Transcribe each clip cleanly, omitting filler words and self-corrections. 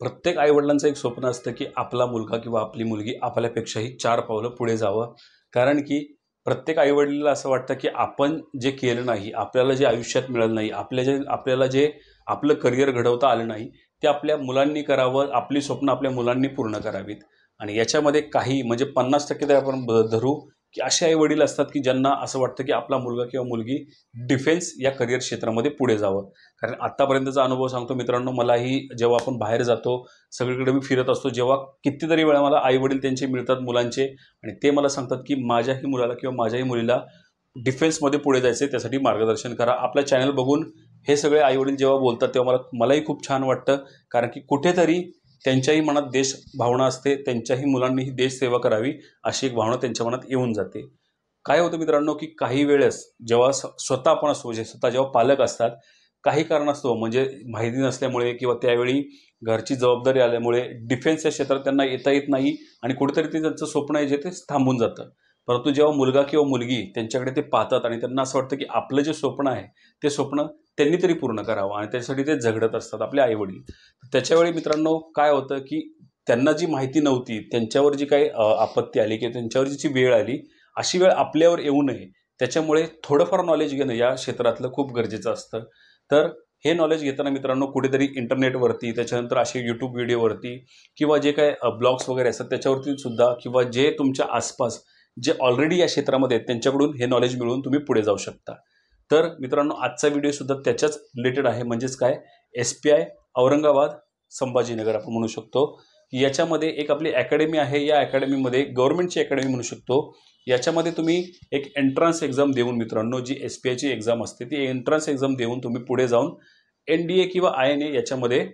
प्रत्येक आईवडिलांचं एक स्वप्न असतं की आपला मुलगा किंवा आपली मुलगी आपल्यापेक्षाही 4 पावलं पुढे जावं. कारण की प्रत्येक आईवडिलाला असं वाटतं की आपण जे केलं नाही, आपल्याला जे आयुष्यात मिळालं नाही, आपल्याला जे आपलं करिअर घडवता आलं नाही, ते आपल्या मुलांनी करावं, आपली स्वप्न आपल्या मुलांनी पूर्ण करावीत. आणि याच्यामध्ये काही म्हणजे 50% तर आपण धरू की असे आईवडील असतात की ज्यांना असं वाटतं की आपला मुलगा किंवा मुलगी डिफेन्स या करिअर क्षेत्रामध्ये पुढे जावं. कारण आत्तापर्यंतचा अनुभव सांगतो मित्रांनो, मलाही जेव्हा आपण बाहेर जातो, सगळीकडे मी फिरत असतो, जेव्हा कितीतरी वेळा मला आईवडील त्यांचे मिळतात मुलांचे आणि ते मला सांगतात की माझ्याही मुलाला किंवा माझ्याही मुलीला डिफेन्समध्ये पुढे जायचे, त्यासाठी मार्गदर्शन करा. आपलं चॅनल बघून हे सगळे आईवडील जेव्हा बोलतात तेव्हा मलाही खूप छान वाटतं. कारण की कुठेतरी त्यांच्याही मनात देश भावना असते, त्यांच्याही मुलांनीही देश सेवा करावी अशी एक भावना त्यांच्या मनात येऊन जाते. काय होतं मित्रांनो की काही वेळेस जेव्हा स्वतः आपण असतो, म्हणजे स्वतः जेव्हा पालक असतात, काही कारणास्तव म्हणजे माहिती नसल्यामुळे किंवा त्यावेळी घरची जबाबदारी आल्यामुळे डिफेन्स या क्षेत्रात त्यांना येता येत नाही आणि कुठेतरी ते त्यांचं स्वप्न आहे जे ते थांबून जातं. परंतु जेव्हा मुलगा किंवा मुलगी त्यांच्याकडे ते पाहतात आणि त्यांना असं वाटतं की आपलं जे स्वप्न आहे ते स्वप्न त्यांनी तरी पूर्ण करावं आणि त्यासाठी ते झगडत असतात आपले आईवडील. त्याच्यावेळी मित्रांनो काय होतं की त्यांना जी माहिती नव्हती, त्यांच्यावर जी काही आपत्ती आली किंवा त्यांच्यावर जी वेळ आली, अशी वेळ आपल्यावर येऊ नये त्याच्यामुळे थोडंफार नॉलेज घेणं या क्षेत्रातलं खूप गरजेचं असतं. तर हे नॉलेज घेताना मित्रांनो कुठेतरी इंटरनेटवरती, त्याच्यानंतर असे यूट्यूब व्हिडिओवरती किंवा जे काय ब्लॉग्स वगैरे असतात त्याच्यावरती सुद्धा, किंवा जे तुमच्या आसपास जे ऑलरेडी या क्षेत्रामध्ये आहेत त्यांच्याकडून हे नॉलेज मिळवून तुम्ही पुढे जाऊ शकता. तर मित्रांनो आजचा व्हिडिओसुद्धा त्याच्याच रिलेटेड आहे. म्हणजेच काय, SPI औरंगाबाद संभाजीनगर आपण म्हणू शकतो. याच्यामध्ये एक आपली अकॅडमी आहे. या अकॅडमीमध्ये गव्हर्नमेंटची अकॅडमी म्हणू शकतो. याच्यामध्ये तुम्ही एक एंट्रन्स एक्झाम देऊन मित्रांनो, जी SPIची एक्झाम असते ती एंट्रन्स एक्झाम देऊन तुम्ही पुढे जाऊन NDA किंवा INA याच्यामध्ये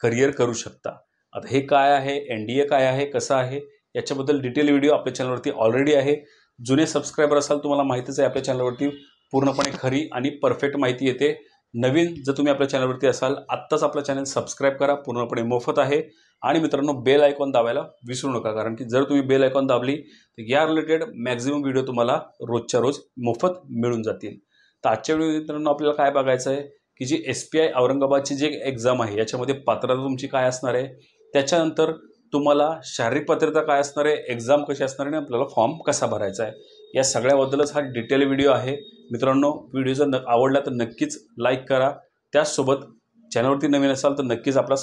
करिअर करू शकता. आता हे काय आहे, NDA काय आहे, कसं आहे, याच्याबद्दल डिटेल व्हिडिओ आपल्या चॅनलवरती ऑलरेडी आहे. जुने सबस्क्रायबर असाल तुम्हाला माहितीच आहे आपल्या चॅनलवरती पूर्णपणे खरी आणि परफेक्ट माहिती येते. नवीन जर तुम्ही आपल्या चॅनलवरती असाल, आत्ताच आपला चॅनल सबस्क्राईब करा, पूर्णपणे मोफत आहे. आणि मित्रांनो बेल आयकॉन दाबायला विसरू नका, कारण की जर तुम्ही बेल आयकॉन दाबली तर या रिलेटेड मॅक्झिमम व्हिडिओ तुम्हाला रोजच्या रोज मोफत मिळून जातील. तर आजच्या व्हिडिओ मित्रांनो आपल्याला काय बघायचं आहे की जी SPI औरंगाबादची जी एक्झाम आहे याच्यामध्ये पात्रता तुमची काय असणार आहे, त्याच्यानंतर तुम्हाला शारीरिक पात्रता काय असणार आहे, एक्झाम कशी असणार आहे आणि आपल्याला फॉर्म कसा भरायचा आहे, या सगळ्याबद्दलच हा डिटेल व्हिडिओ आहे. मित्रांनो व्हिडिओ जर आवडला तर नक्कीच लाईक करा. त्याचसोबत चॅनलवरती नवीन असाल तर नक्कीच आपला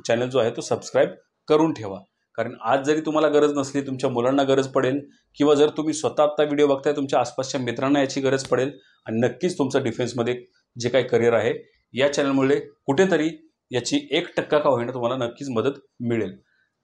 चॅनल जो आहे तो सबस्क्राईब करून ठेवा. कारण आज जरी तुम्हाला गरज नसली, तुमच्या मुलांना गरज पडेल, किंवा जर तुम्ही स्वतः आत्ता व्हिडिओ बघताय तुमच्या आसपासच्या मित्रांना याची गरज पडेल आणि नक्कीच तुमचं डिफेन्समध्ये जे काही करिअर आहे या चॅनलमुळे कुठेतरी याची 1% का होईना तुम्हाला नक्कीच मदत मिळेल.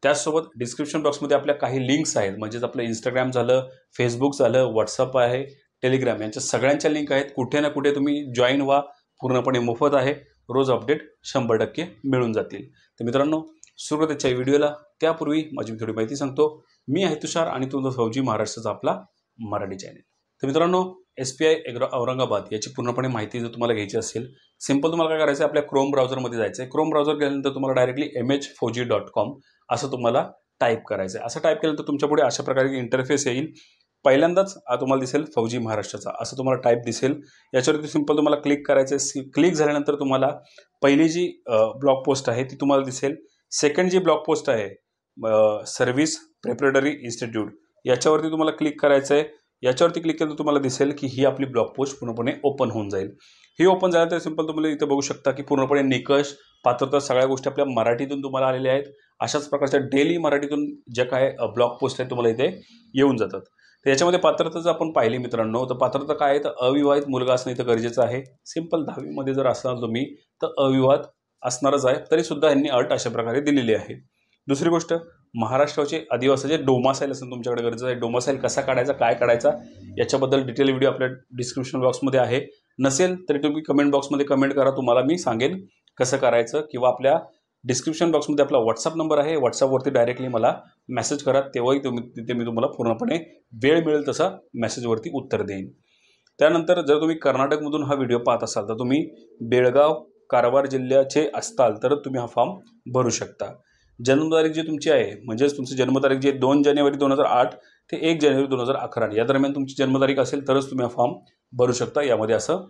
त्याचसोबत डिस्क्रिप्शन बॉक्समध्ये आपल्या काही लिंक्स आहेत, म्हणजेच आपलं इंस्टाग्राम झालं, फेसबुक झालं, व्हॉट्सअप आहे, टेलिग्राम, यांच्या सगळ्यांच्या लिंक आहेत. कुठे ना कुठे तुम्ही जॉईन व्हा, पूर्णपणे मोफत आहे. रोज अपडेट 100% मिळून जातील. तर मित्रांनो सुरुवातीच्या व्हिडिओला त्यापूर्वी माझी थोडी माहिती सांगतो. मी आहे तुषार आणि तुमचा फौजी महाराष्ट्राचा आपला मराठी चॅनल. तर मित्रांनो SPI औरंगाबाद याची पूर्णपणे माहिती जर तुम्हाला घ्यायची असेल, सिंपल तुम्हाला काय करायचं आहे, आपल्या क्रोम ब्राउझरमध्ये जायचं आहे. क्रोम ब्राउझर गेल्यानंतर तुम्हाला डायरेक्टली mhfauji.com असं तुम्हाला टाईप करायचं आहे. असं टाईप केल्यानंतर तुमच्यापुढे अशा प्रकारे इंटरफेस येईल. पहिल्यांदाच तुम्हाला दिसेल फौजी महाराष्ट्राचा असं तुम्हाला टाईप दिसेल. याच्यावरती सिंपल तुम्हाला क्लिक करायचं आहे. क्लिक झाल्यानंतर तुम्हाला पहिली जी ब्लॉग पोस्ट आहे ती तुम्हाला दिसेल. सेकंड जी ब्लॉग पोस्ट आहे सर्व्हिस प्रिपरेटरी इन्स्टिट्यूट, याच्यावरती तुम्हाला क्लिक करायचं आहे. याच्यावरती क्लिक केलं तर तुम्हाला दिसेल की ही आपली ब्लॉग पोस्ट पूर्णपणे ओपन होऊन जाईल. ही ओपन झाल्यानंतर सिंपल तुम्हाला इथं बघू शकता की पूर्णपणे निकष, पात्रता, सगळ्या गोष्टी आपल्या मराठीतून तुम्हाला आलेल्या आहेत. अशाच प्रकारच्या डेली मराठीतून ज्या काय ब्लॉग पोस्ट आहेत तुम्हाला इथे येऊन जातात. तर याच्यामध्ये पात्रता जर आपण पाहिली मित्रांनो, तर पात्रता काय आहे, तर अविवाहित मुलगा असणं इथं गरजेचं आहे. सिंपल 10वी जर असणार तुम्ही तर अविवाहित असणारच आहे, तरीसुद्धा यांनी अट अशा प्रकारे दिलेली आहे. दुसरी गोष्ट, महाराष्ट्राचे आदिवासीचे डोमासाईल असणं तुमच्याकडे गरजेचं आहे. डोमासाईल कसा काढायचा, काय काढायचा, याच्याबद्दल डिटेल व्हिडिओ आपल्या डिस्क्रिप्शन बॉक्समध्ये आहे. नसेल तरी तुम्ही कमेंट बॉक्समध्ये कमेंट करा, तुम्हाला मी सांगेन कसं करायचं. किंवा आपल्या डिस्क्रिप्शन बॉक्समध्ये आपला व्हॉट्सअप नंबर आहे, व्हॉट्सअपवरती डायरेक्टली मला मेसेज करा, तेव्हाही तिथे मी तुम्हाला पूर्णपणे वेळ मिळेल तसा मेसेजवरती उत्तर देईन. त्यानंतर जर तुम्ही कर्नाटकमधून हा व्हिडिओ पाहत असाल तर तुम्ही बेळगाव कारवार जिल्ह्याचे असताल तर तुम्ही हा फॉर्म भरू शकता. जन्मतारीख जी तुमची आहे, म्हणजेच तुमची जन्मतारीख जी 2 जानेवारी 2008 ते 1 जानेवारी 2011 या दरम्यान तुमची जन्मतारीख असेल तरच तुम्ही हा फॉर्म भरू शकता. यामध्ये असं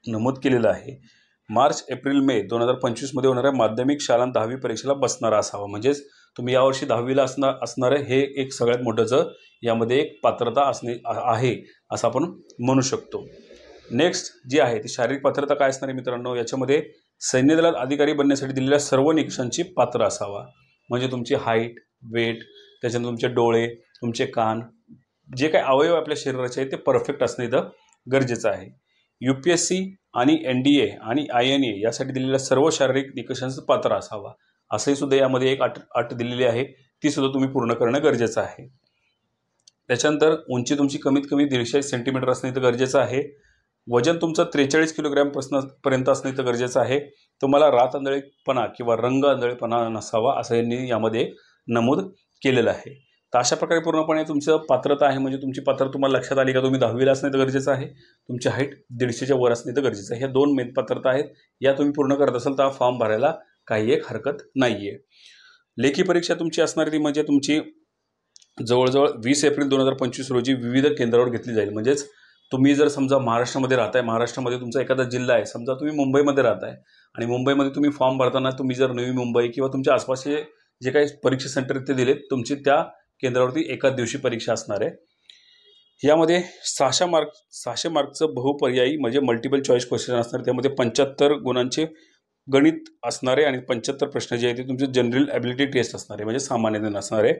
नमूद केलेलं आहे. मार्च एप्रिल मे 2025 मध्ये होणाऱ्या माध्यमिक शाळा 10वी परीक्षेला बसणारा असावा. म्हणजेच तुम्ही यावर्षी 10वीला असणारे हे एक सगळ्यात मोठंचं यामध्ये एक पात्रता आहे असं आपण म्हणू शकतो. नेक्स्ट जी आहे ती शारीरिक पात्रता काय असणार आहे मित्रांनो, याच्यामध्ये सैन्य दलात अधिकारी बनण्यासाठी दिलेल्या सर्व निकषांची पात्र असावा. म्हणजे तुमची हाईट, वेट, त्याच्यानंतर तुमचे डोळे, तुमचे कान, जे काही अवयव आपल्या शरीराचे आहेत ते परफेक्ट असणं इथं गरजेचं आहे. UPSC आणि NDA आणि INA यासाठी दिलेल्या सर्व शारीरिक निकषांचं पात्र असावा. असंही सुद्धा यामध्ये एक अट दिलेली आहे, ती सुद्धा तुम्ही पूर्ण करणं गरजेचं आहे. त्याच्यानंतर उंची तुमची कमीत कमी 150 सेंटीमीटर असणं इथं गरजेचं आहे. वजन तुमचं 43 किलोग्रॅम पर्यंत असणं इथं गरजेचं आहे. तुम्हाला रात आंधळेपणा किंवा रंग आंधळेपणा नसावा असं यांनी यामध्ये नमूद केलेलं आहे. तर अशा प्रकारे पूर्णपणे तुमचं पात्रता आहे. म्हणजे तुमची पात्रता तुम्हाला लक्षात आली का, तुम्ही 10वीला असणं इथं गरजेचं आहे, तुमची हाईट 150च्या वर असणं इथं गरजेचं आहे. ह्या 2 मेन पात्रता आहेत. या तुम्ही पूर्ण करत असाल तर हा फॉर्म भरायला काही एक हरकत नाही आहे. लेखी परीक्षा तुमची असणारी ती म्हणजे तुमची जवळजवळ 20 एप्रिल 2025 रोजी विविध केंद्रावर घेतली जाईल. म्हणजेच तुम्ही जर समजा महाराष्ट्रामध्ये राहताय, महाराष्ट्रामध्ये तुमचा एखादा जिल्हा आहे, समजा तुम्ही मुंबईमध्ये राहताय आणि मुंबईमध्ये तुम्ही फॉर्म भरताना तुम्ही जर नवी मुंबई किंवा तुमच्या आसपासचे जे काही परीक्षा सेंटर ते दिलेत, तुमची त्या केंद्रावरती एकाच दिवशी परीक्षा असणार आहे. यामध्ये 600 मार्कचं बहुपर्यायी म्हणजे मल्टिपल चॉईस क्वेश्चन असणार. त्यामध्ये 75 गुणांचे गणित असणारे आणि 75 प्रश्न जे आहेत ते तुमचे जनरल ॲबिलिटी टेस्ट असणार आहे, म्हणजे सामान्य ज्ञान असणार आहे.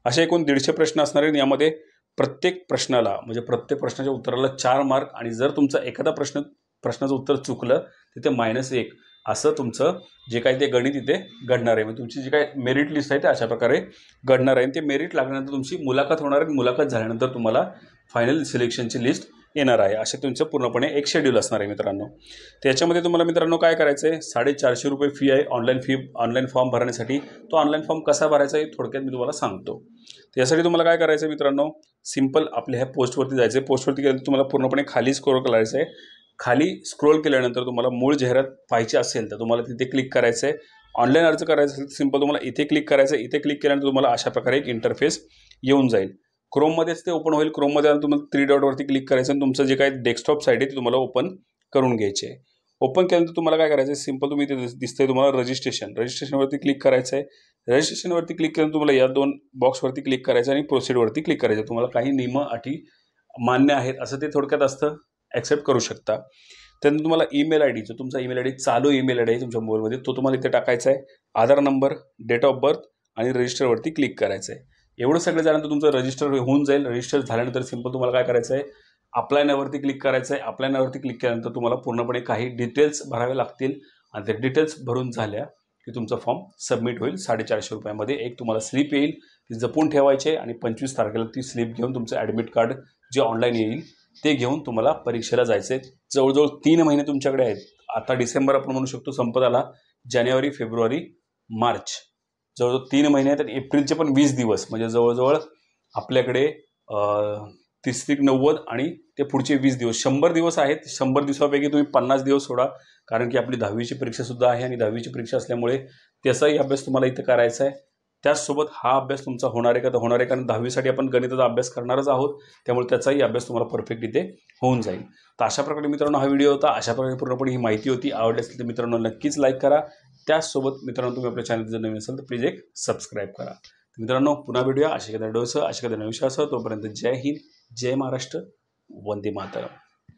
असे एकूण 150 प्रश्न असणार आहे. यामध्ये प्रत्येक प्रश्नाला म्हणजे प्रत्येक प्रश्नाच्या उत्तराला 4 मार्क आणि जर तुमचा एखादा प्रश्नाचं उत्तर चुकलं तिथे -1 असं तुमचं जे काही ते गणित इथे घडणार आहे. म्हणजे तुमची जी काही मेरिट लिस्ट आहे ते अशा प्रकारे घडणार आहे. ते मेरिट लागल्यानंतर तुमची मुलाखत होणार आहे. मुलाखत झाल्यानंतर तुम्हाला फायनल सिलेक्शनची लिस्ट येणार आहे. असे तुमचं पूर्णपणे एक शेड्यूल असणार आहे मित्रांनो. त्याच्यामध्ये तुम्हाला मित्रांनो काय करायचं आहे, 450 रुपये फी आहे ऑनलाईन फॉर्म भरण्यासाठी. तो ऑनलाईन फॉर्म कसा भरायचा आहे थोडक्यात मी तुम्हाला सांगतो. त्यासाठी तुम्हाला काय करायचं आहे मित्रांनो, सिंपल आपल्या ह्या पोस्टवरती जायचं आहे. पोस्टवरती गेल्यानंतर तुम्हाला पूर्णपणे खाली स्क्रोल करायचं आहे. खाली स्क्रोल केल्यानंतर तुम्हाला मूळ जाहिरात पाहायची असेल तर तुम्हाला तिथे क्लिक करायचं आहे. ऑनलाईन अर्ज करायचा असेल सिंपल तुम्हाला इथे क्लिक करायचं आहे. इथे क्लिक केल्यानंतर तुम्हाला अशा प्रकारे एक इंटरफेस येऊन जाईल. क्रोममध्येच ते ओपन होईल. क्रोममध्ये तुम्हाला 3 डॉटवरती क्लिक करायचं आणि तुमचं जे काही डेस्कटॉप साईट आहे ते तुम्हाला ओपन करून घ्यायचे आहे. ओपन केल्यानंतर तुम्हाला काय करायचं आहे, सिंपल तुम्ही इथे दिसतंय तुम्हाला रजिस्ट्रेशनवरती क्लिक करायचं आहे. रजिस्ट्रेशनवरती क्लिक केल्यानंतर तुम्हाला या 2 बॉक्सवरती क्लिक करायचं आणि प्रोसीडवरती क्लिक करायचं. तुम्हाला काही नियम अटी मान्य आहेत असं ते थोडक्यात असतं, ॲक्सेप्ट करू शकता. त्यानंतर तुम्हाला ईमेल ID जो तुमचा ईमेल ID चालू ईमेल ID आहे तुमच्या मोबाईलमध्ये तो तुम्हाला इथे टाकायचा आहे. आधार नंबर, डेट ऑफ बर्थ आणि रजिस्टरवरती क्लिक करायचं आहे. एवढं सगळं झाल्यानंतर तुमचं रजिस्टर होऊन जाईल. रजिस्टर झाल्यानंतर सिंपल तुम्हाला काय करायचं आहे, अप्लाय नावरती क्लिक करायचं आहे. अप्लाय नावरती क्लिक केल्यानंतर तुम्हाला पूर्णपणे काही डिटेल्स भरावे लागतील आणि ते डिटेल्स भरून झाल्या की तुमचा फॉर्म सबमिट होईल. 450 रुपयामध्ये एक तुम्हाला स्लिप येईल, ती जपून ठेवायची आणि 25 तारखेला ती स्लिप घेऊन तुमचं ॲडमिट कार्ड जे ऑनलाईन येईल ते घेऊन तुम्हाला परीक्षेला जायचं आहे. जवळजवळ 3 महिने तुमच्याकडे आहेत. आता डिसेंबर आपण म्हणू शकतो संपत आला, जानेवारी, फेब्रुवारी, मार्च जवळजवळ 3 महिने आहेत आणि एप्रिलचे पण 20 दिवस म्हणजे जवळजवळ आपल्याकडे 30-90 आणि ते पुढचे 20 दिवस 100 दिवस आहेत. 100 दिवसापैकी तुम्ही 50 दिवस सोडा, कारण की आपली 10वीची परीक्षासुद्धा आहे आणि 10वीची परीक्षा असल्यामुळे त्याचाही अभ्यास तुम्हाला इथं करायचा आहे. त्याचसोबत हा अभ्यास तुमचा होणार आहे का, तर होणार आहे, कारण 10वीसाठी आपण गणिताचा अभ्यास करणारच आहोत. त्यामुळे त्याचाही अभ्यास तुम्हाला परफेक्ट इथे होऊन जाईल. तर अशा प्रकारे मित्रांनो हा व्हिडिओ होता. अशा प्रकारे पूर्णपणे ही माहिती होती. आवडली असेल तर मित्रांनो नक्कीच लाईक करा. त्याचसोबत मित्रांनो तुम्ही आपल्या चॅनल जर नवीन असाल तर प्लीज एक सबस्क्राईब करा. मित्रांनो पुन्हा भेटूया अशा एखाद्या व्हिडिओसह, अशा एखाद्या नवीन विषयासह. तोपर्यंत जय हिंद, जय महाराष्ट्र, वंदे मातरम.